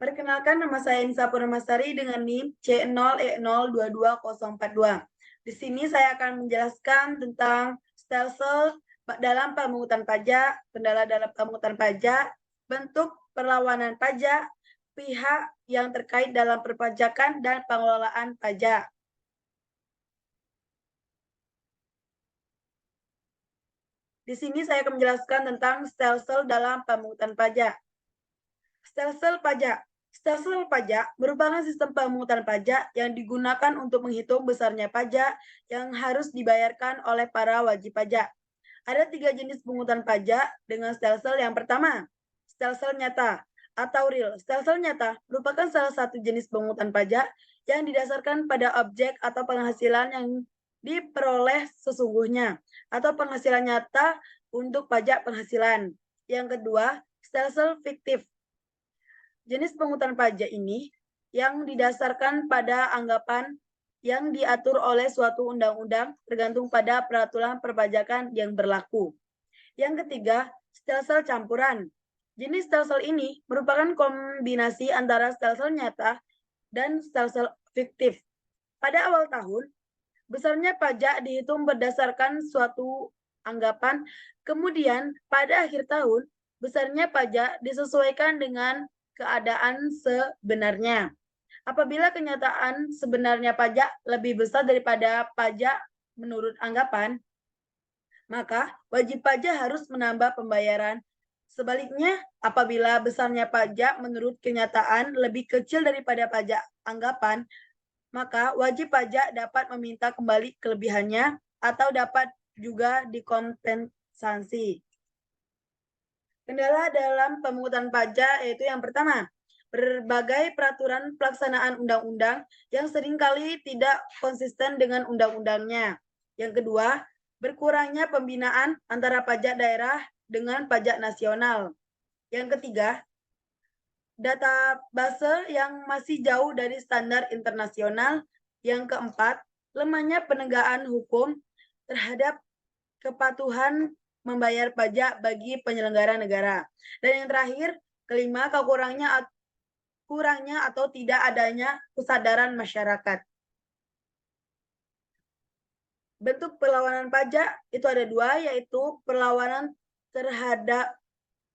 Perkenalkan, nama saya Nisa Purnamasari dengan NIM C0E0224042. Di sini saya akan menjelaskan tentang stelsel dalam pemungutan pajak, kendala dalam pemungutan pajak, bentuk perlawanan pajak, pihak yang terkait dalam perpajakan dan pengelolaan pajak. Di sini saya akan menjelaskan tentang stelsel dalam pemungutan pajak. Stelsel pajak. Stelsel pajak merupakan sistem pemungutan pajak yang digunakan untuk menghitung besarnya pajak yang harus dibayarkan oleh para wajib pajak. Ada 3 jenis pemungutan pajak dengan stelsel. Yang pertama, stelsel nyata atau real. Stelsel nyata merupakan salah satu jenis pemungutan pajak yang didasarkan pada objek atau penghasilan yang diperoleh sesungguhnya atau penghasilan nyata untuk pajak penghasilan. Yang kedua, stelsel fiktif. Jenis pemungutan pajak ini yang didasarkan pada anggapan yang diatur oleh suatu undang-undang tergantung pada peraturan perpajakan yang berlaku. Yang ketiga, stelsel campuran. Jenis stelsel ini merupakan kombinasi antara stelsel nyata dan stelsel fiktif. Pada awal tahun, besarnya pajak dihitung berdasarkan suatu anggapan, kemudian pada akhir tahun, besarnya pajak disesuaikan dengan keadaan sebenarnya. Apabila kenyataan sebenarnya pajak lebih besar daripada pajak menurut anggapan, maka wajib pajak harus menambah pembayaran. Sebaliknya, apabila besarnya pajak menurut kenyataan lebih kecil daripada pajak anggapan, maka wajib pajak dapat meminta kembali kelebihannya atau dapat juga dikompensasi. Kendala dalam pemungutan pajak yaitu yang pertama, berbagai peraturan pelaksanaan undang-undang yang seringkali tidak konsisten dengan undang-undangnya. Yang kedua, berkurangnya pembinaan antara pajak daerah dengan pajak nasional. Yang ketiga, database yang masih jauh dari standar internasional. Yang keempat, lemahnya penegakan hukum terhadap kepatuhan membayar pajak bagi penyelenggara negara. Dan yang terakhir, kelima, kurangnya atau tidak adanya kesadaran masyarakat. Bentuk perlawanan pajak itu ada 2, yaitu perlawanan terhadap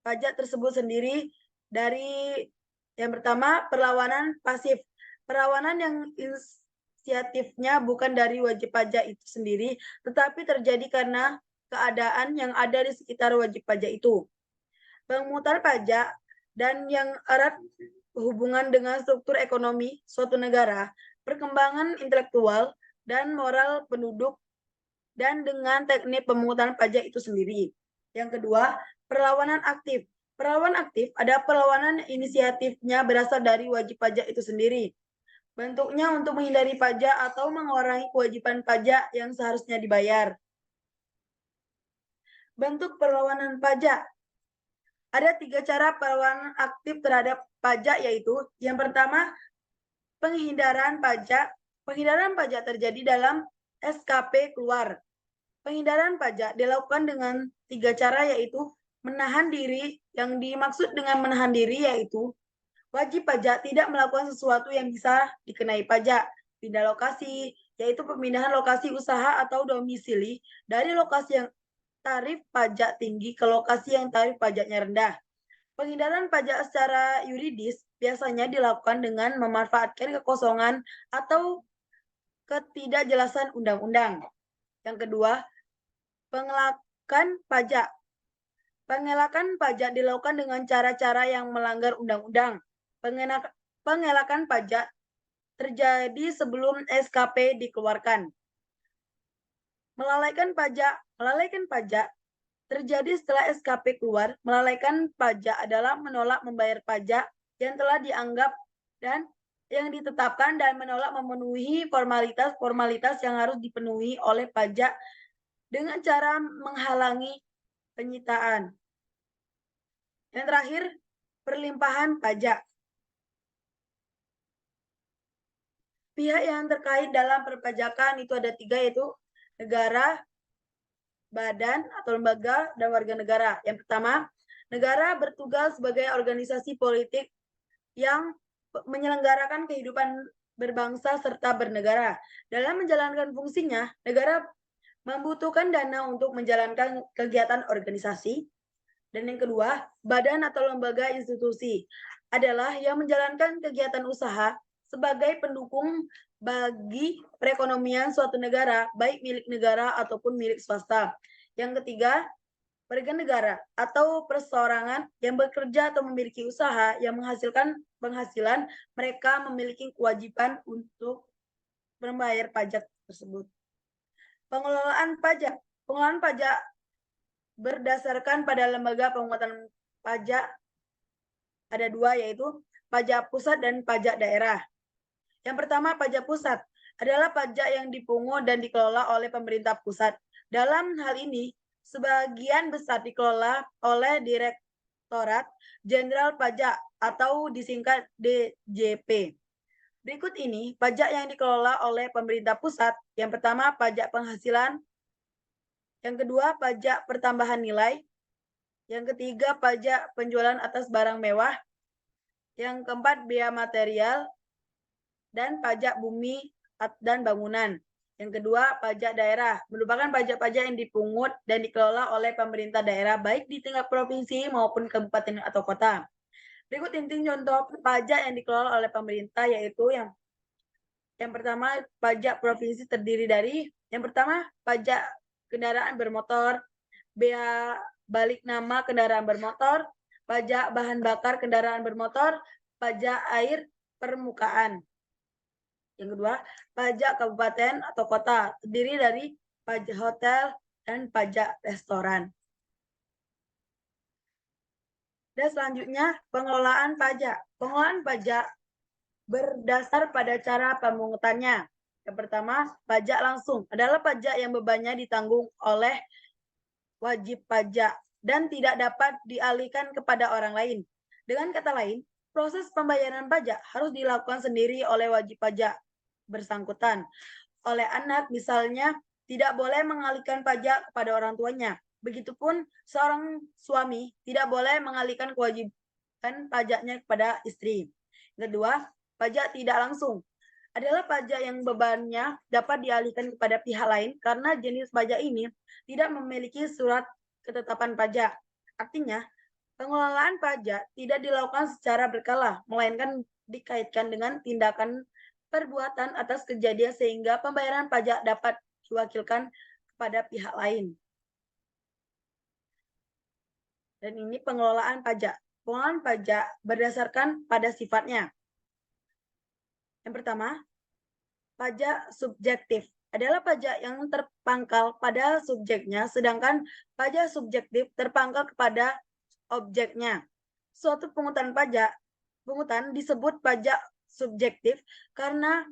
pajak tersebut sendiri. Dari yang pertama, perlawanan pasif. Perlawanan yang inisiatifnya bukan dari wajib pajak itu sendiri, tetapi terjadi karena keadaan yang ada di sekitar wajib pajak itu. Pemungutan pajak dan yang erat hubungan dengan struktur ekonomi suatu negara, perkembangan intelektual dan moral penduduk, dan dengan teknik pemungutan pajak itu sendiri. Yang kedua, perlawanan aktif. Perlawanan aktif ada perlawanan inisiatifnya berasal dari wajib pajak itu sendiri. Bentuknya untuk menghindari pajak atau mengurangi kewajiban pajak yang seharusnya dibayar. Bentuk perlawanan pajak. Ada 3 cara perlawanan aktif terhadap pajak, yaitu yang pertama, penghindaran pajak. Penghindaran pajak terjadi dalam SKP keluar. Penghindaran pajak dilakukan dengan 3 cara, yaitu menahan diri. Yang dimaksud dengan menahan diri yaitu wajib pajak tidak melakukan sesuatu yang bisa dikenai pajak. Pindah lokasi, yaitu pemindahan lokasi usaha atau domisili dari lokasi yang tarif pajak tinggi ke lokasi yang tarif pajaknya rendah. Penghindaran pajak secara yuridis biasanya dilakukan dengan memanfaatkan kekosongan atau ketidakjelasan undang-undang. Yang kedua, pengelakan pajak. Pengelakan pajak dilakukan dengan cara-cara yang melanggar undang-undang. Pengelakan pajak terjadi sebelum SKP dikeluarkan. Melalaikan pajak terjadi setelah SKP keluar. Melalaikan pajak adalah menolak membayar pajak yang telah dianggap dan yang ditetapkan dan menolak memenuhi formalitas yang harus dipenuhi oleh pajak dengan cara menghalangi penyitaan. Yang terakhir, perlimpahan pajak. Pihak yang terkait dalam perpajakan itu ada 3, yaitu negara, badan atau lembaga, dan warga negara. Yang pertama, negara bertugas sebagai organisasi politik yang menyelenggarakan kehidupan berbangsa serta bernegara. Dalam menjalankan fungsinya, negara membutuhkan dana untuk menjalankan kegiatan organisasi. Dan yang kedua, badan atau lembaga institusi adalah yang menjalankan kegiatan usaha sebagai pendukung bagi perekonomian suatu negara, baik milik negara ataupun milik swasta. Yang ketiga, warga negara atau perseorangan yang bekerja atau memiliki usaha yang menghasilkan penghasilan, mereka memiliki kewajiban untuk membayar pajak tersebut. Pengelolaan pajak. Pengelolaan pajak berdasarkan pada lembaga pemungutan pajak ada dua, yaitu pajak pusat dan pajak daerah. Yang pertama, pajak pusat adalah pajak yang dipungut dan dikelola oleh pemerintah pusat. Dalam hal ini, sebagian besar dikelola oleh Direktorat Jenderal Pajak atau disingkat DJP. Berikut ini pajak yang dikelola oleh pemerintah pusat. Yang pertama, pajak penghasilan. Yang kedua, pajak pertambahan nilai. Yang ketiga, pajak penjualan atas barang mewah. Yang keempat, biaya material. Dan pajak bumi dan bangunan. Yang kedua, pajak daerah, merupakan pajak-pajak yang dipungut dan dikelola oleh pemerintah daerah, baik di tingkat provinsi maupun kabupaten atau kota. Berikut inti contoh pajak yang dikelola oleh pemerintah, yaitu yang pertama, pajak provinsi terdiri dari, yang pertama, pajak kendaraan bermotor, bea balik nama kendaraan bermotor, pajak bahan bakar kendaraan bermotor, pajak air permukaan. Yang kedua, pajak kabupaten atau kota terdiri dari pajak hotel dan pajak restoran. Dan selanjutnya, pengelolaan pajak. Pengelolaan pajak berdasar pada cara pemungutannya. Yang pertama, pajak langsung adalah pajak yang bebannya ditanggung oleh wajib pajak dan tidak dapat dialihkan kepada orang lain. Dengan kata lain, proses pembayaran pajak harus dilakukan sendiri oleh wajib pajak bersangkutan. Oleh anak, misalnya, tidak boleh mengalihkan pajak kepada orang tuanya. Begitupun seorang suami tidak boleh mengalihkan kewajiban pajaknya kepada istri. Kedua, pajak tidak langsung adalah pajak yang bebannya dapat dialihkan kepada pihak lain karena jenis pajak ini tidak memiliki surat ketetapan pajak. Artinya, pengelolaan pajak tidak dilakukan secara berkala, melainkan dikaitkan dengan tindakan perbuatan atas kejadian sehingga pembayaran pajak dapat diwakilkan kepada pihak lain. Dan ini pengelolaan pajak. Pengelolaan pajak berdasarkan pada sifatnya. Yang pertama, pajak subjektif adalah pajak yang terpangkal pada subjeknya, sedangkan pajak subjektif terpangkal kepada objeknya. Suatu pungutan disebut pajak subjektif karena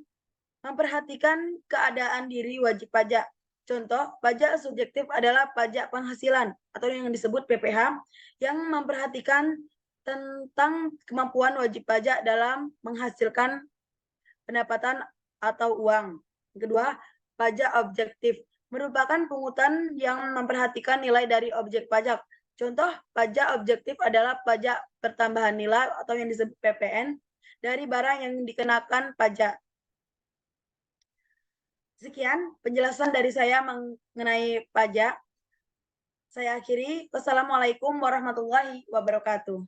memperhatikan keadaan diri wajib pajak. Contoh, pajak subjektif adalah pajak penghasilan atau yang disebut PPh yang memperhatikan tentang kemampuan wajib pajak dalam menghasilkan pendapatan atau uang. Kedua, pajak objektif merupakan pungutan yang memperhatikan nilai dari objek pajak. Contoh, pajak objektif adalah pajak pertambahan nilai atau yang disebut PPN dari barang yang dikenakan pajak. Sekian penjelasan dari saya mengenai pajak. Saya akhiri. Wassalamualaikum warahmatullahi wabarakatuh.